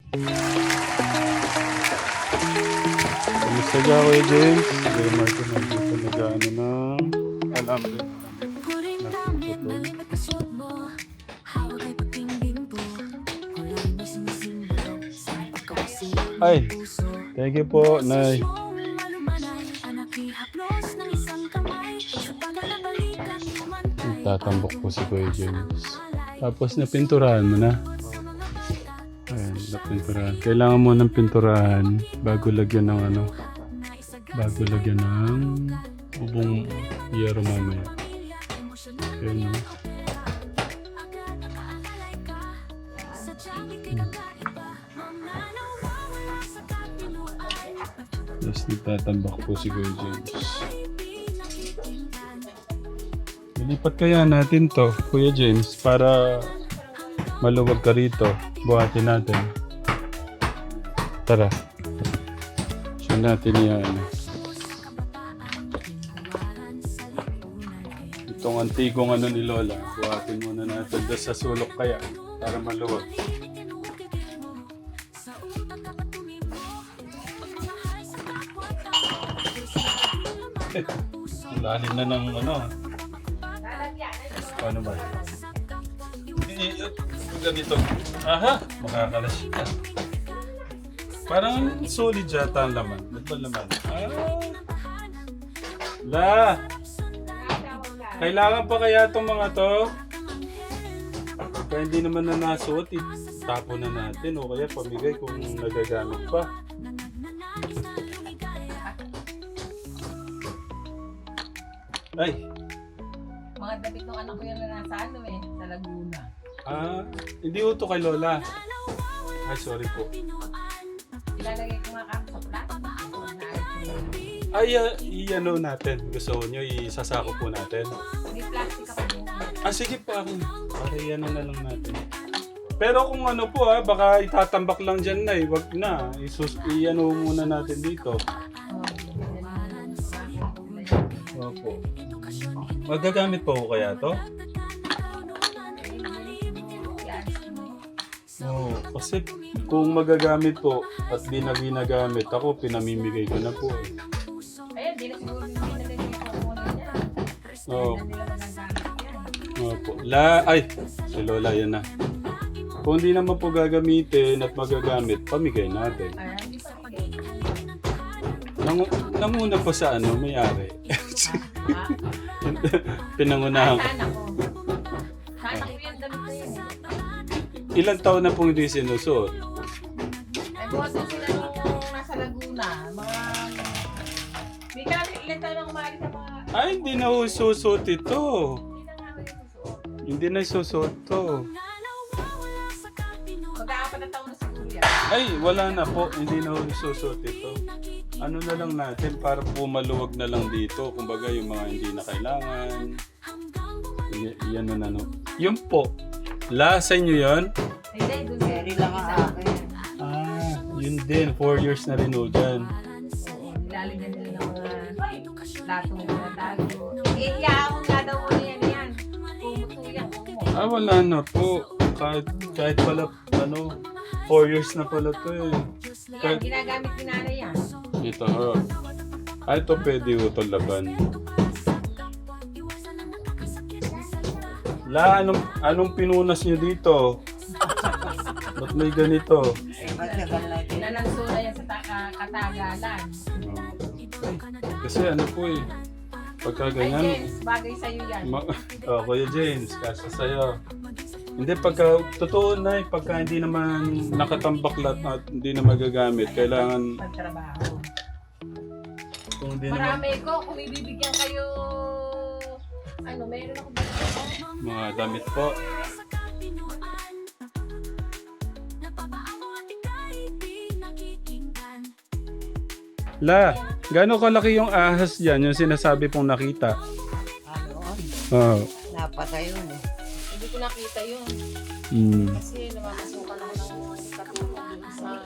Kamusta ka, Kuya James? Kuya Martin, nandito nag-ano ng alambre. Ay, thank you po, Nay. Tatambok po si Kuya James. Tapos napinturahan mo na. Ayan, napinturahan. Kailangan mo ng pinturahan bago lagyan ng ano. Bago lagyan ng bubong yero mamaya. Ayan, no? Tapos nagtatambak po si Kuya James. Ilipat kaya natin to, Kuya James, para maluwag ka rito. Buhatin natin. Tara. Siya natin yan. Itong antigong ano ni Lola, buhatin muna natin doon sa sulok kaya, para maluwag. Lalim na ng ano. Paano ba? Ganito. Aha! Makakalas siya. Parang solid yata ang laman. Ba't ba laman? La! Kailangan pa kaya itong mga to? Kaya hindi naman na nasuot, tapo na natin o kaya pamigay kung nagagamit pa. Ay! Mga damit ng anak ko yan na nasa ano sa Laguna. Hindi ko to kay Lola. Ay, sorry po. Ilalagay ko nga kami sa plato. Ay, i-ano natin. Gusto nyo, isasako po natin. May plastic ako din. Sige po ako. Para i-ano na lang natin. Pero kung ano po baka itatambak lang dyan na wag na. I-ano muna natin dito. Opo. Magagamit pa ko kaya to? Oo, kasi kung magagamit po at di na ginagamit ako, pinamimigay ko na po eh. Ayan, di na siguro nilagay ko muna niya. Oo. Hindi nila magagamit yan. Opo. Ay, si Lola yan na. Kung di naman po gagamitin at magagamit, pamigay natin. Ayan, hindi pa pag Nanguna po sa ano, may-ari. Pinangunahan ko. Sana ko. Sana ko yan damit na yan. Ilang taon na pong hindi sinusuot? Ay, buhat ko sila nung nasa Laguna. May kami ilan taon nang umaalis sa mga... Ay, hindi na ho susuot ito. Hindi na nga ako yung susuot. Hindi na susuot to. Mag-aapat na taon na siguro yan. Ay, wala na po. Hindi na ho susuot ito. Ano na lang natin para po maluwag na lang dito. Kumbaga yung mga hindi na kailangan. Yan na no. Yun po. Sa inyo yun? Hindi, doon Mary lang ang akin. Yun din. 4 years na rin ho dyan. Oo, nilalagyan nila ng mga latong na tago. Iyaon nga daw mo yan. Pumuto yan. Wala na po. Kahit pala, 4 years na pala to eh. Yan, ginagamit ni nanay yan. Ito ho. Ito pwede ho ito laban. Anong pinunas niyo dito? Ba't may ganito? Nalansura yan sa katagalan. Kasi ano po eh. Pagka Ay, ganyan. James, bagay sa'yo yan. Kuya James, kasi sa'yo. Hindi, totoo na pagka hindi naman nakatambak lahat at hindi na magagamit, kailangan, Pagtrabaho. kung hindi naman, Marami ko, kung ibibigyan kayo, meron ako bigyan. mga damit po. Gaano kalaki yung ahas dyan, yung sinasabi pong nakita? Oo. Napatay yun eh. Hindi ko nakita yun. Kasi namamasukan ako ng katulong sa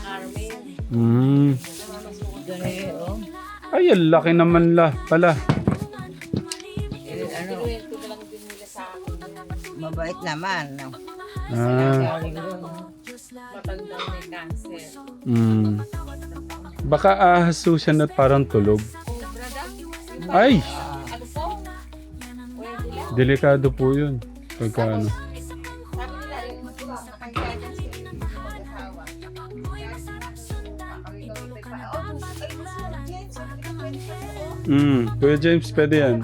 Carmen. Namamasukan Doon eh, oh. Ay, ang laki naman pala. Tinuwin ko na lang din nila sa akin. Mabait naman. No? Ah, Galing doon. kapag daw may cancer. Baka ahas ho siya na parang tulog. Cobra daw. Yung Ay! ano po? Pwede lang. Delikado po yun. Pagka ano. Sabi nila yung ang guidance yung mag-asawa. Kuya James, pwede yan.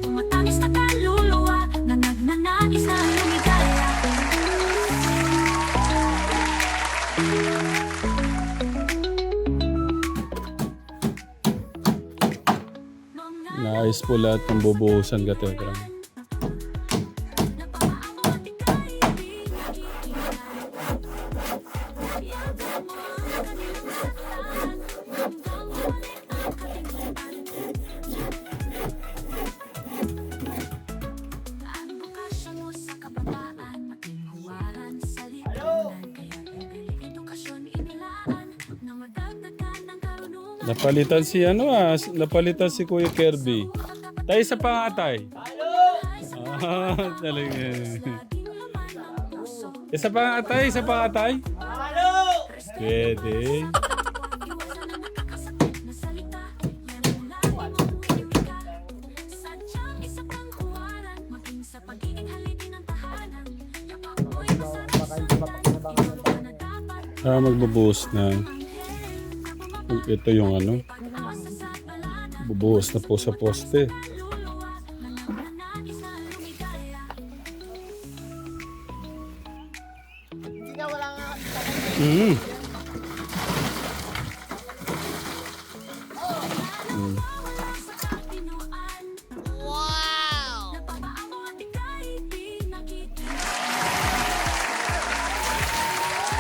Tumatamis na kaluluwa na nagnanais na lumigaya. Naayos po lahat ng bubuhusan ka, Tekram. Napalitan si napalitan si Kuya Kirby. Tay sa pangatay. Ah, talaga. Isa pangatay. Pwede. Magbubuhos na. Ito yung ano. Bubuhos na po sa poste. Mm.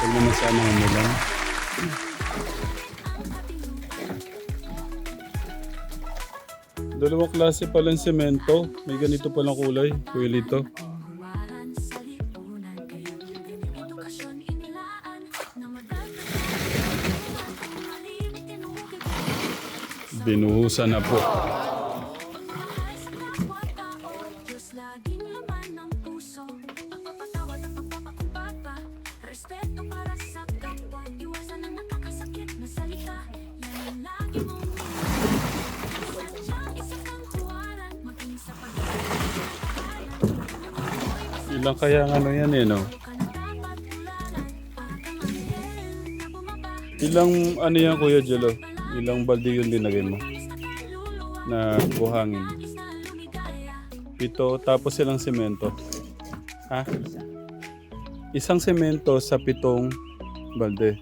Huwag naman sana umulan. Dalawang klase palang semento. May ganito palang kulay. Kuya Lito. Binuhusan na po. Ilang kaya ang ano yan no? Ilang ano yan Kuya Jello? Ilang balde yung linagay mo? Na buhangin. 7 tapos ilang semento? Ha? Isang semento sa 7 balde.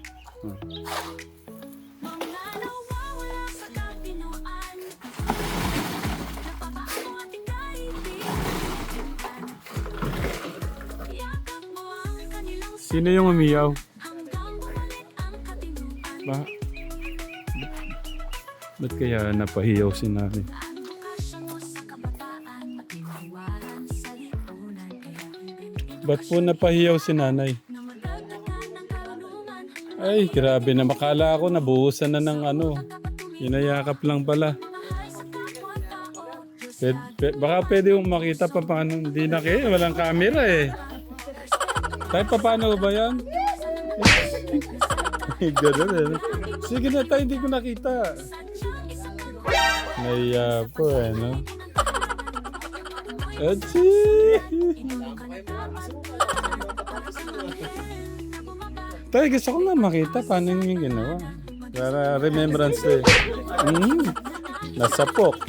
Sino yung umiyaw? Ba't kaya napahiyaw si nanay? Ba't po napahiyaw si nanay? Ay, grabe na. Makala ako nabuhusan na ng ano. Inayakap lang pala. Baka pwede yung makita pa paano. Hindi na kayo. Walang camera eh. Tayo pa paano ba yan? Ganun eh. Sige na tayo, hindi ko nakita. Naiya po eh, no? Atsi! Tayo, gusto ko na makita paano yung ginawa. Para remembrance eh. Nasa pok.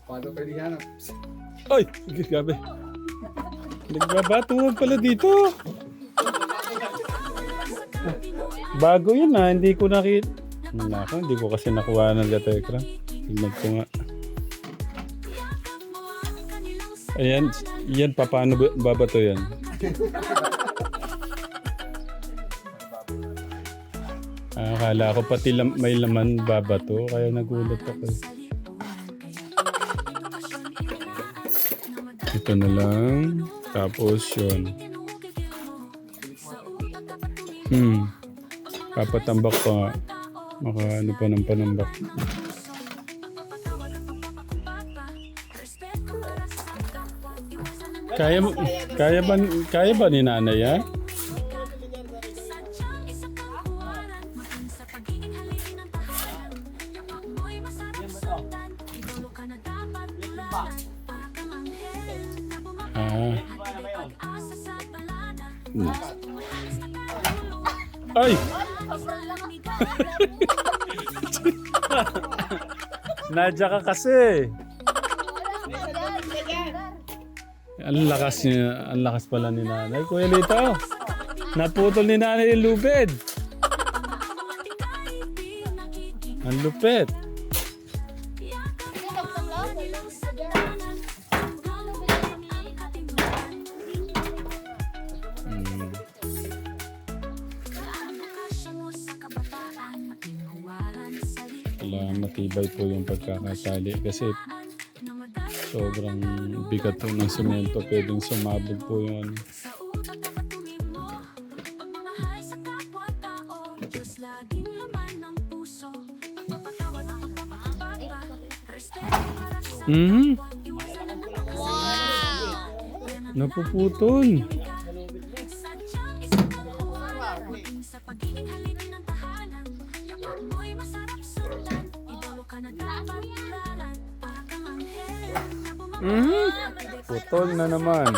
Paano pwede yan? Ay! Gabi. Nagbabatungan pala dito. Bago yun hindi ko nakita. Hindi ko kasi nakuha ng Gatekra. Tingnan ko nga. Ayan, yan pa, paano babato yan? Akala ko pati may laman babato, kaya nagulat ako. Ito na lang. Tapos yun. Papatambak pa nga. Maka ano pa ng panambak. Kaya mo, kaya ba ni nanay yan? Sadyang isang kanghuwaran, maging sa pagiging halin ng tahanan. Kapag mo'y masarap sundan, idolo ka na dapat tularan. Para kang anghel na bumaba, Ah. hatid ay pag-asa sa balada. Hmm. Sa tumataas na kaluluwa, Ay! nag-nais na lumigaya. Nadya ka kasi. Ang lakas niya, ang lakas pala ni nanay. Kuya Lito, naputol ni nanay yung lubid. Ang lupit. Hmm. Kailangan matibay po yung pagkakatali kasi sobrang bigat po ng semento. Pwedeng sumabog po yung ano. Sa utak dapat tumimo, pagmamahal sa kapwa-tao, Diyos laging laman ng puso, pagpapatawad at pagpapakabata, respeto para sa Mhm. iwasan ang wow! Napuputol. Sadyang isang kanghuwaran, maging sa pagiging halin ng tahanan. Kapag mo'y masarap sundan, idolo ka na dapat tularan. Para kang anghel na bumaba, Mhm. hatid ay Putol na naman.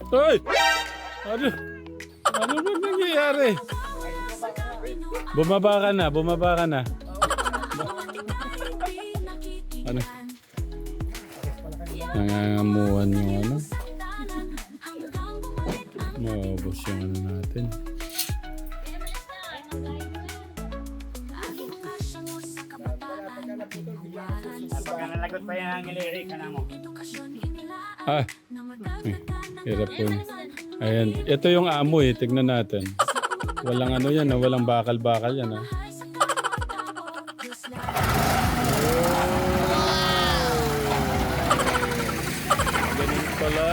Ay! Ano? Ano ba nangyayari? Bumaba ka na, bumaba ka na. Ano? Nangangamuhan yung ano. Maubos yung ano natin. Nalagot pa yung angelirik ka na mo. Ah, hirap po. Ayan, ito yung amoy, tignan natin. Walang ano yan, walang bakal-bakal yan. Ah. Ganun pala.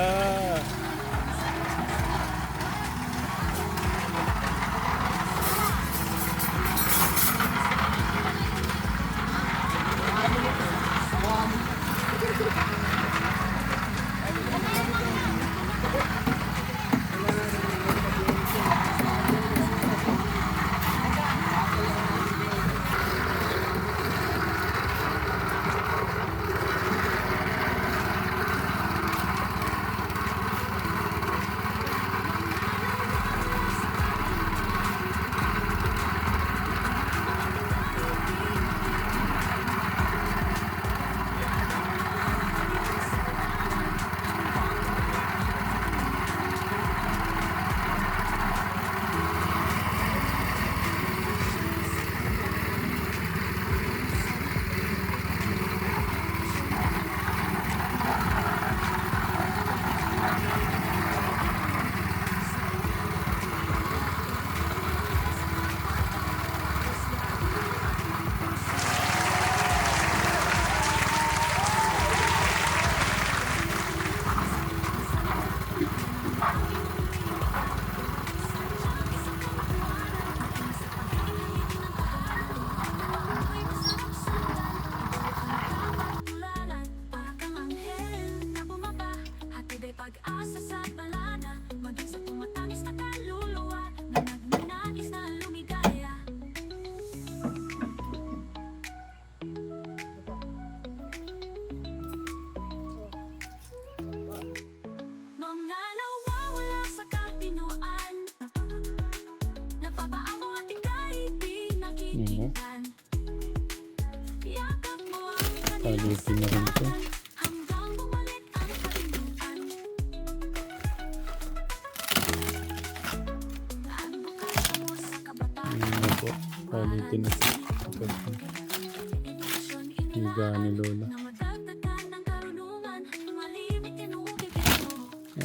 Pag-asa sa balada, maging sa tumatamis na kaluluwa, na nagnanais na lumigaya. Mga nawawala sa kapinuan, napapaamo at ika'y di nakikita. Yakap mo ang Palitin na rin ito. hanggang bumalik ang kalinduan. Advokasya mo sa kabataan, Ano po, palitin na ito. edukasyon inilaan, Higa ni Lola. na madagdagan ng karunungan, malimit tinubig ito.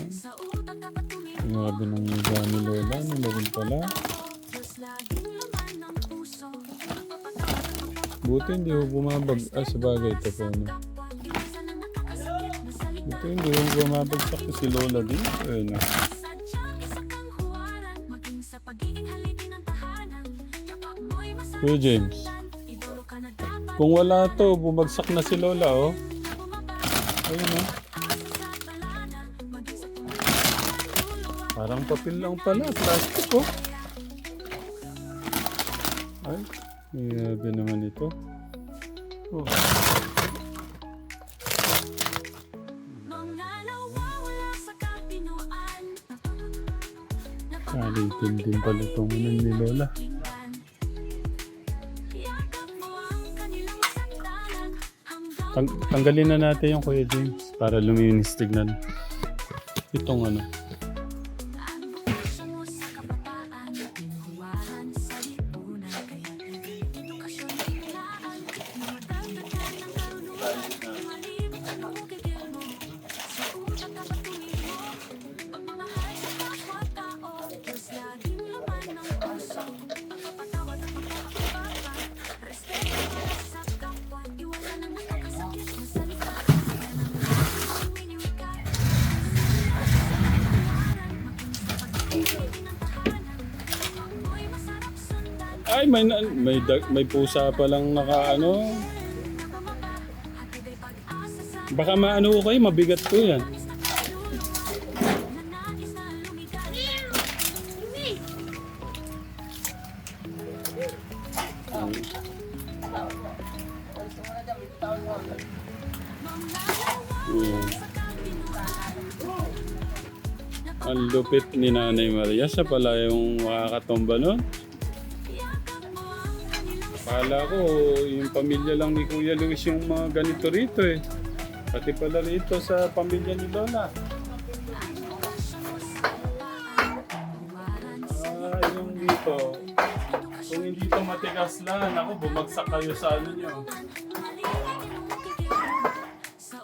Sa utak dapat tumingin, Grabe ng higa ni Lola. Ano na rin pala? Diyos laging laman ng puso, pagpapatawad at Buti hindi ko bumabag. Ah, sabagay ito po. Ano. kapwa, iwasan ang nakakasakit na salita. Buti hindi ko bumabagsak si Lola din. Ayun na. Sadyang isang kanghuwaran, maging sa pagiging halin Kuya James. Kung wala to, bumagsak na si Lola, oh. Ayun, oh. Parang papel lang pala, plastic, oh. Ay, grabe naman ito. Oh. Kalitin din pala itong ano ni Lola. Tanggalin na natin yung Kuya James para luminis tignan. Itong ano. Ay, may pusa pa lang naka ano. Baka maano ko kayo, mabigat ko yan. Ang lupit ni Nanay Maria. Siya pala yung makakatumba nun. Akala ko yung pamilya lang ni Kuya Luis yung mga ganito rito eh. Pati pala rito sa pamilya ni Lola. Ah, yung dito. Kung hindi ito matigas lang, ako bumagsak kayo sa ano nyo.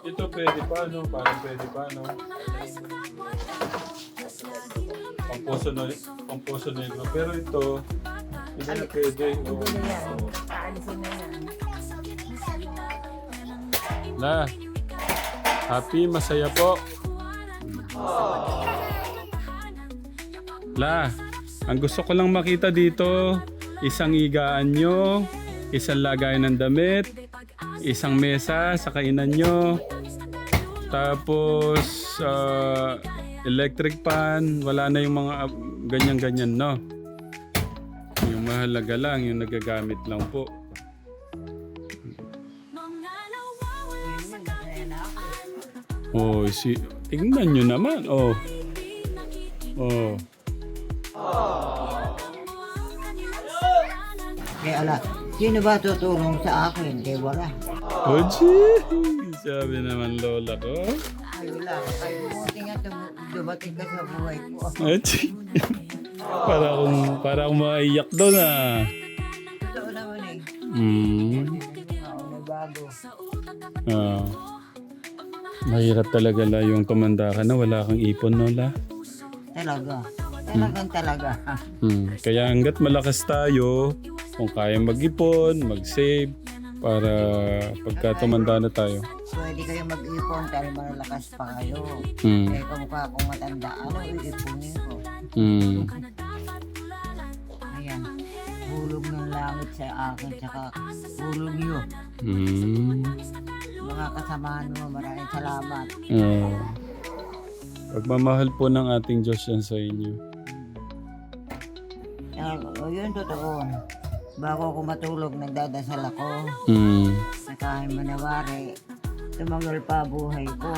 Ito pwede pa, no? Parang pwede pa, no? Pampuso negro. Pero ito, hindi na pwede. Oh. Hindi na yan. Aalisin na yan. La, happy, masaya po. La, ang gusto ko lang makita dito, isang higaan nyo, isang lagayan ng damit, isang mesa sa kainan nyo, tapos electric pan, wala na yung mga ganyan-ganyan, no? Yung mahalaga lang, yung nagagamit lang po. Oh, tingnan nyo naman, oh. Oh. Kaya ala, sino ba tutulong sa akin? Di wala. Oh, gee! Sabi naman Lola ko. Ay wala. Ay buti nga dumating ka sa buhay ko. Achi. para akong maiyak doon ah. Totoo naman eh. Ako na bago. Ah. Mahirap talaga la yung tumanda ka na wala kang ipon, no la? Talaga. Talaga. Kaya hanggat malakas tayo, kung kaya mag-ipon, mag-save, para pagka tumanda na tayo. Pwede kayo mag-ipon dahil malalakas pa kayo. Mm. Eh kamukha akong matanda, ano iipunin ko? Ayan. Hulog ng langit sa akin, tsaka hulog nyo. Mga kasamahan mo, maraming salamat. Pagmamahal po ng ating Diyos yan sa inyo. Yun totoo. Bago ako matulog, nagdadasal ako. Na kahit manawari, tumagal pa buhay ko.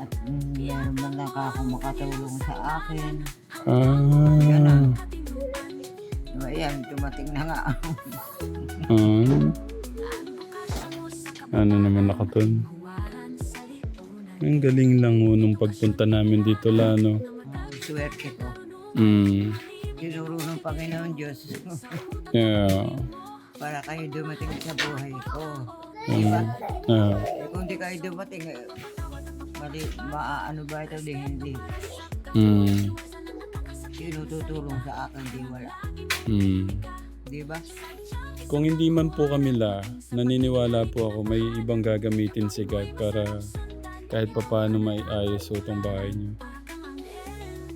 At meron man lang akong makatulong sa akin. Ganun. Ayan, tumating na nga. Ano naman nakatun? Ang galing lang nung pagpunta namin dito la, no? Swerte ko. Tinuro ng Panginoon Diyos. Yeah. Para kayo dumating sa buhay ko. Diba? Eh, kung di kayo dumating, ano ba ito di hindi? Sino tutulong sa akin, di wala. Diba? Kung hindi man po kami la, naniniwala po ako may ibang gagamitin si God para kahit pa paano may ayos itong bahay niyo.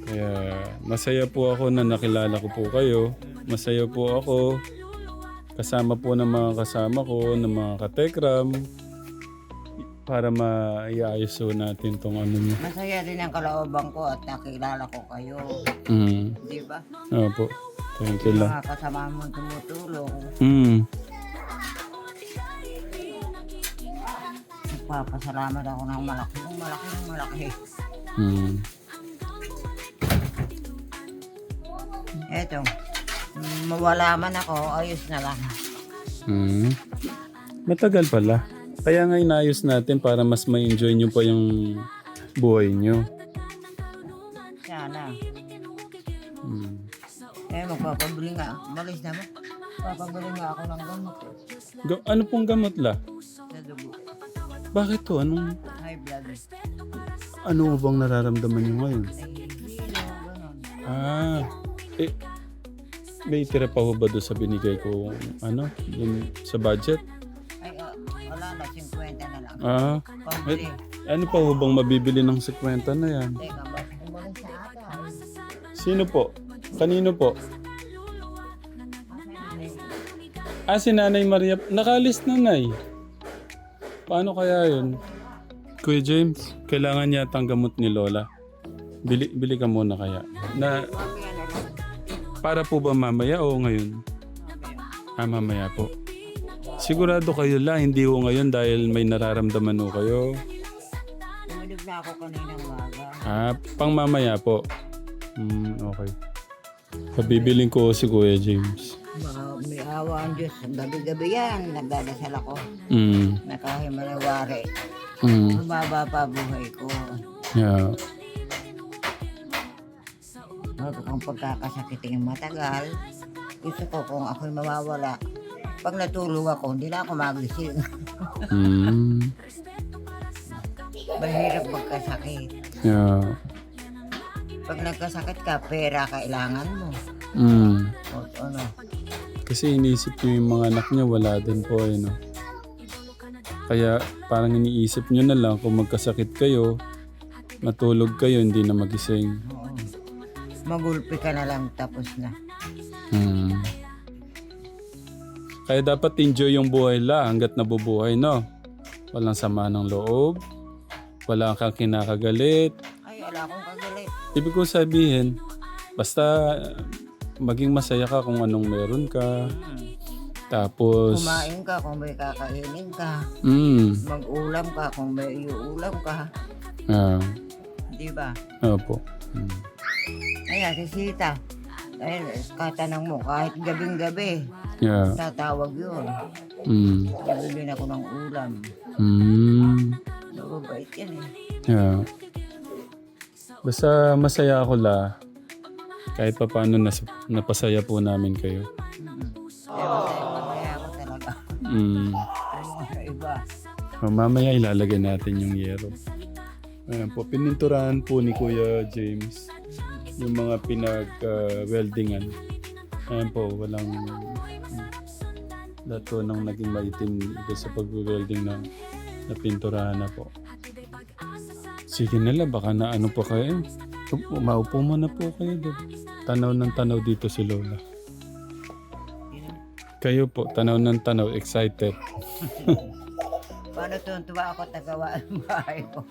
Kaya masaya po ako na nakilala ko po kayo. Masaya po ako kasama po ng mga kasama ko, ng mga katekram para maiayos po natin tong ano nyo. Masaya din ang kalooban ko at nakilala ko kayo. Di ba? Opo. Thank you lang. Mga kasama mo tumutulong. Nagpapasalamat ako ng malaki. Eto, mawala man ako, ayos na lang. Matagal pala. Kaya nga inayos natin para mas ma-enjoy nyo pa yung buhay nyo. Sana. Magpapabili nga. Malis na mo. Papabili nga ako ng gamot. Ano pong gamot la? Sa dugo. Bakit to? Anong, High blood. ano bang nararamdaman nyo ngayon? Ay, hilo, gano'n. May tira pa ho ba doon sa binigay ko, ano, yung sa budget? Ay, wala na. 50 na lang. Eh, Pambili. ano pa ho bang mabibili ng 50 na yan? Teka, bakit umulan sa ata? Sino po? Kanino po? Si Nanay Maria. Nakalis Nanay. Paano kaya yun? Kuya James, kailangan yata ang gamot ni Lola. Bili ka muna kaya. Para po ba mamaya o ngayon? Mamaya po. Sigurado kayo lang, hindi ho ngayon dahil may nararamdaman ho kayo. Tumulog na ako kaninang umaga. Pang mamaya po. Okay. Pabibiling ko si Kuya James. May awa ang Diyos. Gabi-gabi yan. Nagdadasal ako. Nakahimalawari. Bumaba pa buhay ko. Yeah. Kung pagkakasakit yung matagal, gusto ko kung ako'y mawawala. Pag natulog ako, hindi na ako magising. Mahirap magkasakit. Yeah. Pag nagkasakit ka, pera kailangan mo. O ano? Kasi iniisip niyo yung mga anak niya, wala din po eh, no? Kaya parang iniisip niyo na lang kung magkasakit kayo, matulog kayo, hindi na magising. Oo. Magulpi ka na lang tapos na. Kaya dapat enjoy yung buhay la hanggat nabubuhay, no? Walang sama ng loob, wala kang kinakagalit. Ay, wala akong kagalit. Ibig ko sabihin, basta maging masaya ka kung anong meron ka. Tapos... Kumain ka kung may kakainin ka. Mag-ulam ka kung may iuulam ka. Di ba? Opo. Ayan, si Sita. Ayun, katanang mo, kahit gabing-gabi, Yeah. tatawag yun. Nabili ako ng ulam. Mababait yan eh. Yeah. Basta masaya ako la. Kahit pa paano napasaya po namin kayo. Masaya ako talaga. Ang mga iba. Mamaya ilalagay natin yung yero. Ayan po, pininturahan po ni Kuya James yung mga pinag-weldingan. Ayan po, walang lato nang naging maitim sa pag-welding na napinturahan na po. Sige nila, baka na ano pa kayo. Maupo mo na po kayo doon. Tanaw ng tanaw dito si Lola. Kayo po, tanaw ng tanaw, excited. Paano tuntua ako tagawa ang bahay ko?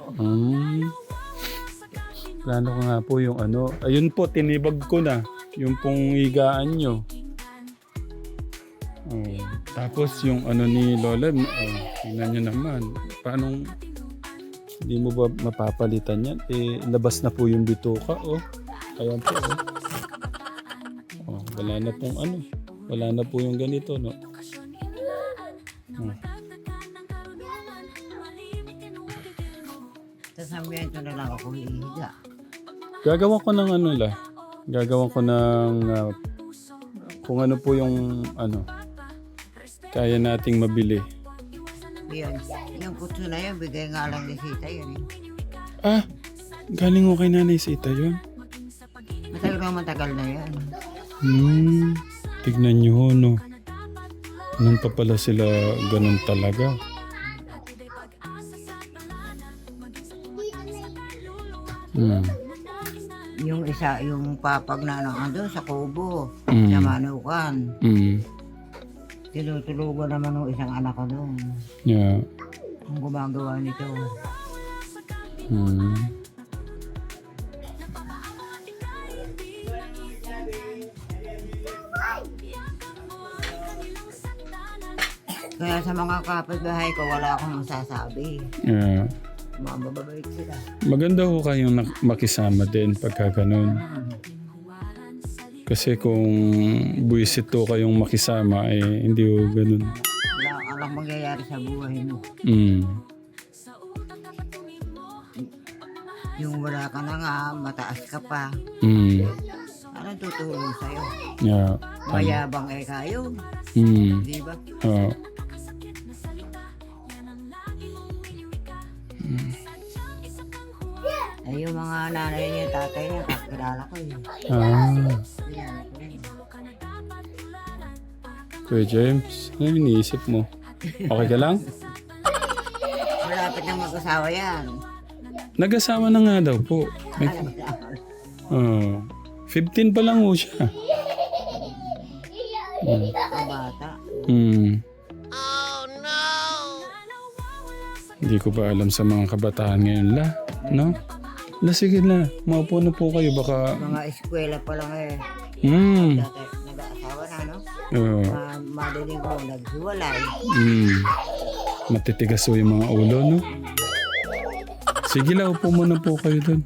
Plano ko nga po yung ano. Ayun po, tinibag ko na. Yung pong higaan nyo. Tapos yung ano ni Lola, tingnan nyo naman. Paano, hindi mo ba mapapalitan yan? Labas na po yung bituka, Ayan po, wala na pong ano. Wala na po yung ganito, no? Sa ambiento na lang ako hihiga. Gagawa ko ng ano la. Gagawa ko ng kung ano po yung ano kaya nating mabili. Yan. Yung kutso na yun, bigay nga lang ni Sita yun Galing ko kay Nanay Sita yun. Matagal na yan. Tignan nyo, no? Nung pa pala sila ganun talaga. Yung isa, yung papag na doon sa Kubo, Mm. sa Manukan. Mm. Tinutulugan naman ng isang anak ko doon. Yeah. Ang gumagawa nito. Mm. Kaya sa mga kapitbahay ko, wala akong masasabi. Yeah. Mga bababait sila. Maganda ho kayong makisama din pagka ganun. Kasi kung buwisit to kayong makisama, eh, hindi ho ganun. Wala alam mangyayari sa buhay mo. Mm. Yung wala ka na nga, mataas ka pa. Mm. Anong tutulong sa'yo? Yeah. Mayabang eh kayo. Mm. Di ba? Oo. Ay, yung mga nanay niya, tatay niya, kakilala ko eh. Ah. Yan, ako eh. Kuya James, ano yung iniisip mo? Okay ka lang? Malapit na mag-asawa yan. Nag-asawa na nga daw po. May, 15 pa lang ho siya. Ang bata. Hmm. Hindi ko pa alam sa mga kabataan ngayon la. No? La, sige na. Maupo na po kayo. Baka... Mga eskwela pa lang eh. Hmm. Dati nag-aasawa na, no? Oo. Madaling ko naghiwalay. Hmm. Matitigas ho yung mga ulo, no? Sige la, upo muna po kayo dun.